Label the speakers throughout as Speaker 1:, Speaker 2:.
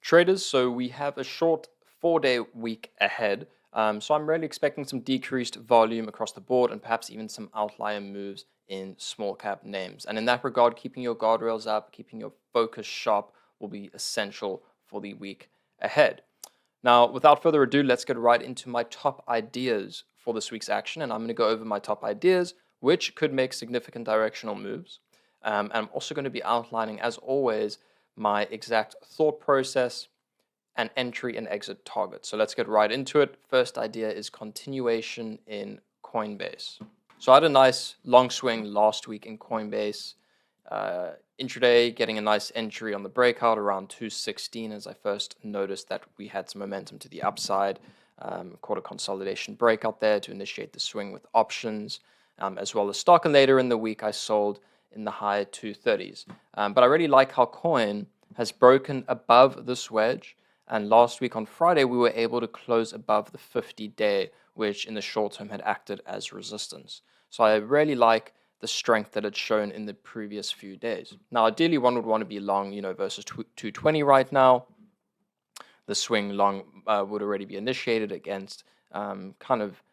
Speaker 1: Traders, so we have a short 4-day week ahead. So I'm really expecting some decreased volume across the board and perhaps even some outlier moves in small cap names. And in that regard, keeping your guardrails up, keeping your focus sharp will be essential for the week ahead. Now, without further ado, let's get right into my top ideas for this week's action. And I'm going to go over my top ideas, which could make significant directional moves. And I'm also going to be outlining, as always, my exact thought process and entry and exit target. So let's get right into it. First idea is continuation in Coinbase. So I had a nice long swing last week in Coinbase. Intraday getting a nice entry on the breakout around 216 as I first noticed that we had some momentum to the upside. Caught a consolidation breakout there to initiate the swing with options, as well as stock. And later in the week, I sold in the high 230s. But I really like how Coin has broken above this wedge. And last week on Friday, we were able to close above the 50-day, which in the short term had acted as resistance. So I really like the strength that it's shown in the previous few days. Now, ideally, one would want to be long, versus 220 right now. The swing long would already be initiated against kind of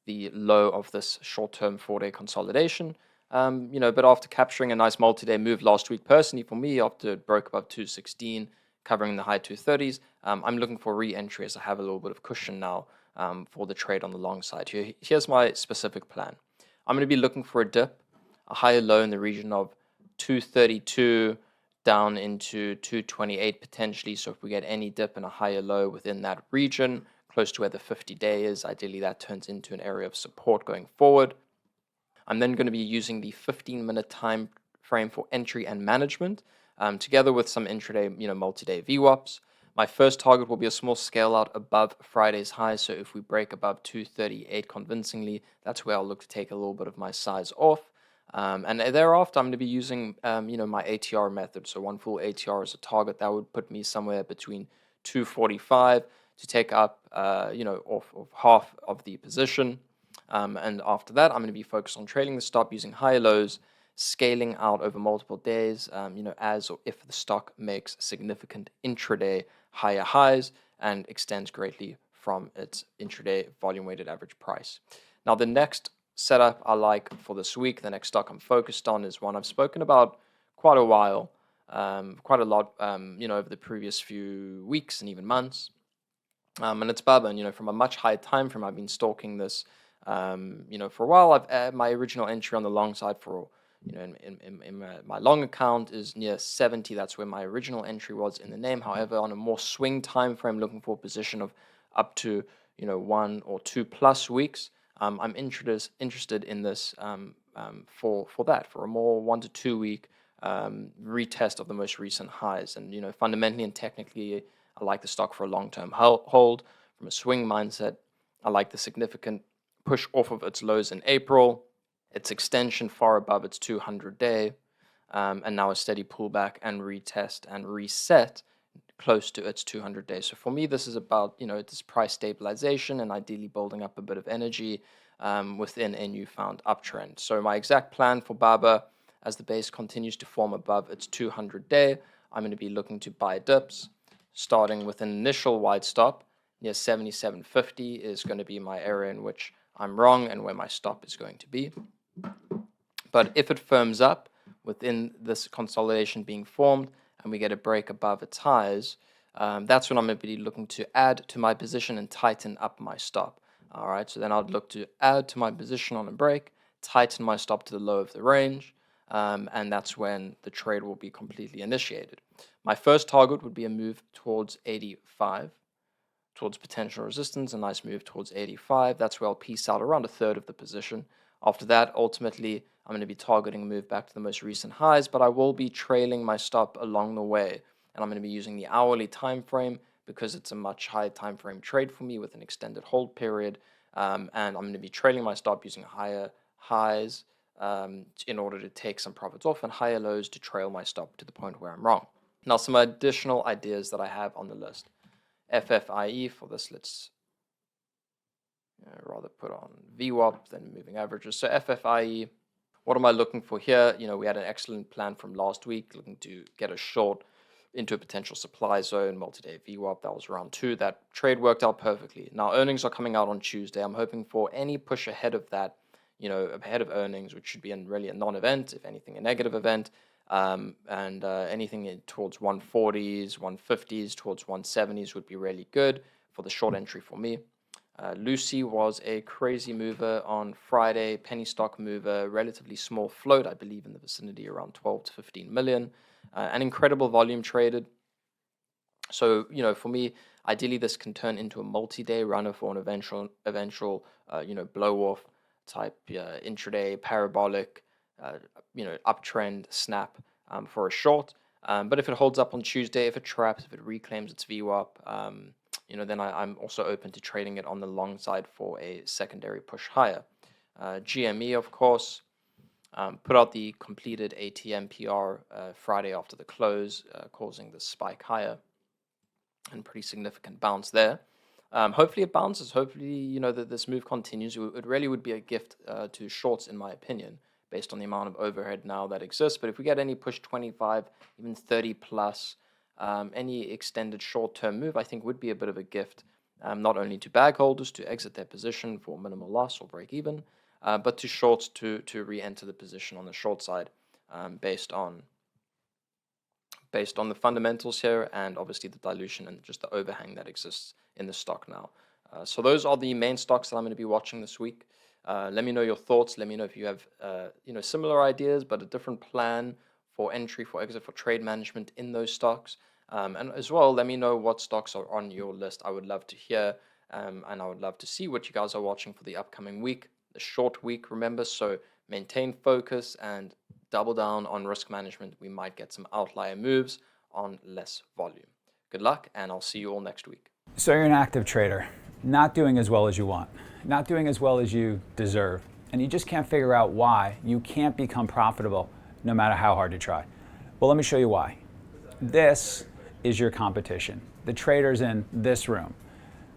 Speaker 1: the low of this short-term 4-day consolidation. But after capturing a nice multi-day move last week, personally for me, after it broke above 216, covering the high 230s, I'm looking for re-entry as I have a little bit of cushion now for the trade on the long side. Here's my specific plan. I'm going to be looking for a dip, a higher low in the region of 232 down into 228 potentially. So if we get any dip and a higher low within that region, close to where the 50-day is, ideally that turns into an area of support going forward. I'm then going to be using the 15-minute time frame for entry and management, together with some intraday, multi-day VWAPs. My first target will be a small scale out above Friday's high. So if we break above 238 convincingly, that's where I'll look to take a little bit of my size off. And thereafter, I'm going to be using, my ATR method. So one full ATR as a target. That would put me somewhere between 245 to take up, off half of the position. And after that, I'm going to be focused on trailing the stop using higher lows, scaling out over multiple days, as or if the stock makes significant intraday higher highs and extends greatly from its intraday volume weighted average price. Now, the next setup I like for this week, the next stock I'm focused on is one I've spoken about quite a while, quite a lot, over the previous few weeks and even months. And it's Baba, and from a much higher time frame, I've been stalking this, for a while. I've my original entry on the long side for, in my long account is near 70. That's where my original entry was in the name. However, on a more swing time frame, looking for a position of up to 1 or 2 plus weeks, I'm interested in this for that, for a more 1 to 2 week retest of the most recent highs. And fundamentally and technically, I like the stock for a long-term hold. From a swing mindset, I like the significant push off of its lows in April, its extension far above its 200-day, and now a steady pullback and retest and reset close to its 200-day. So for me, this is about, this price stabilization and ideally building up a bit of energy within a newfound uptrend. So my exact plan for Baba, as the base continues to form above its 200-day, I'm going to be looking to buy dips, starting with an initial wide stop near 77.50 is going to be my area in which I'm wrong and where my stop is going to be. But if it firms up within this consolidation being formed and we get a break above its highs, that's when I'm going to be looking to add to my position and tighten up my stop. All right, so then I'd look to add to my position on a break, tighten my stop to the low of the range, and that's when the trade will be completely initiated. My first target would be a move towards 85, towards potential resistance, a nice move towards 85. That's where I'll piece out around a third of the position. After that, ultimately, I'm going to be targeting a move back to the most recent highs, but I will be trailing my stop along the way. And I'm going to be using the hourly time frame because it's a much higher time frame trade for me with an extended hold period. And I'm going to be trailing my stop using higher highs in order to take some profits off and higher lows to trail my stop to the point where I'm wrong. Now, some additional ideas that I have on the list. FFIE for this, let's rather put on VWAP than moving averages. So FFIE, what am I looking for here? We had an excellent plan from last week, looking to get a short into a potential supply zone, multi-day VWAP, that was around 2. That trade worked out perfectly. Now, earnings are coming out on Tuesday. I'm hoping for any push ahead of that, ahead of earnings, which should be really a non-event, if anything, a negative event, and anything towards 140s, 150s, towards 170s would be really good for the short entry for me. Lucy was a crazy mover on Friday, penny stock mover, relatively small float, I believe in the vicinity around 12 to 15 million, an incredible volume traded. So, for me, ideally this can turn into a multi-day runner for an eventual blow-off type intraday parabolic, uptrend snap for a short. But if it holds up on Tuesday, if it traps, if it reclaims its VWAP, then I'm also open to trading it on the long side for a secondary push higher. GME, of course, put out the completed ATM PR Friday after the close, causing the spike higher and pretty significant bounce there. Hopefully it bounces. Hopefully, that this move continues. It really would be a gift to shorts, in my opinion, based on the amount of overhead now that exists. But if we get any push 25, even 30 plus, any extended short-term move, I think would be a bit of a gift, not only to bag holders to exit their position for minimal loss or break even, but to shorts to re-enter the position on the short side, based on the fundamentals here and obviously the dilution and just the overhang that exists in the stock now. So those are the main stocks that I'm going to be watching this week. Let me know your thoughts. Let me know if you have similar ideas but a different plan for entry, for exit, for trade management in those stocks. And as well, let me know what stocks are on your list. I would love to hear, and I would love to see what you guys are watching for the upcoming week, the short week, remember. So maintain focus and double down on risk management. We might get some outlier moves on less volume. Good luck, and I'll see you all next week.
Speaker 2: So you're an active trader, not doing as well as you want, not doing as well as you deserve, and you just can't figure out why you can't become profitable no matter how hard you try. Well, let me show you why. This is your competition. The traders in this room.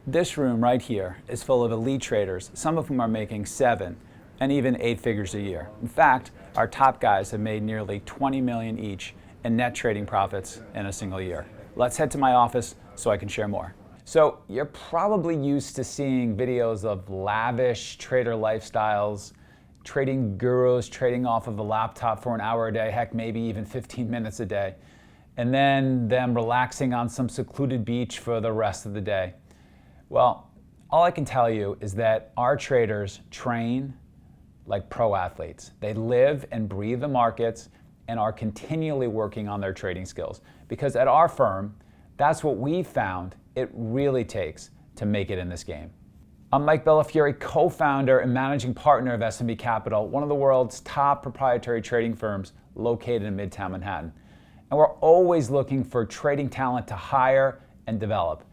Speaker 2: This room right here is full of elite traders, some of whom are making 7 and even 8 figures a year. In fact, our top guys have made nearly 20 million each in net trading profits in a single year. Let's head to my office so I can share more. So you're probably used to seeing videos of lavish trader lifestyles, trading gurus trading off of a laptop for an hour a day, heck, maybe even 15 minutes a day, and then them relaxing on some secluded beach for the rest of the day. Well, all I can tell you is that our traders train like pro athletes. They live and breathe the markets and are continually working on their trading skills. Because at our firm, that's what we found it really takes to make it in this game. I'm Mike Bellafiore, co-founder and managing partner of SMB Capital, one of the world's top proprietary trading firms located in Midtown Manhattan. And we're always looking for trading talent to hire and develop.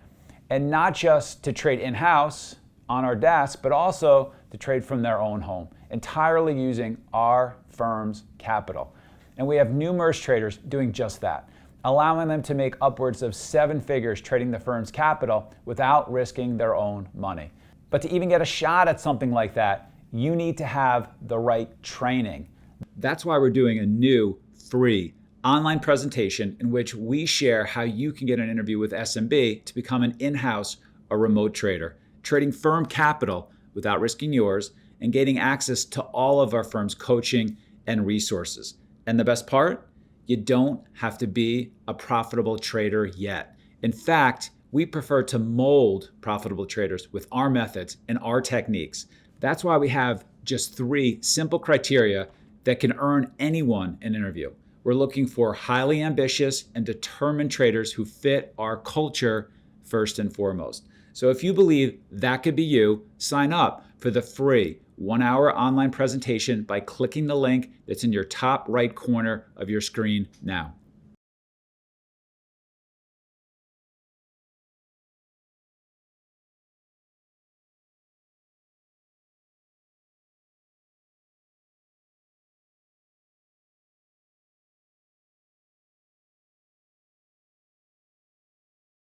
Speaker 2: And not just to trade in-house on our desk, but also to trade from their own home, entirely using our firm's capital. And we have numerous traders doing just that, allowing them to make upwards of 7 figures trading the firm's capital without risking their own money. But to even get a shot at something like that, you need to have the right training. That's why we're doing a new free online presentation in which we share how you can get an interview with SMB to become an in-house or remote trader, trading firm capital without risking yours and gaining access to all of our firm's coaching and resources. And the best part? You don't have to be a profitable trader yet. In fact, we prefer to mold profitable traders with our methods and our techniques. That's why we have just 3 simple criteria that can earn anyone an interview. We're looking for highly ambitious and determined traders who fit our culture first and foremost. So if you believe that could be you, sign up for the free 1-hour online presentation by clicking the link that's in your top right corner of your screen now.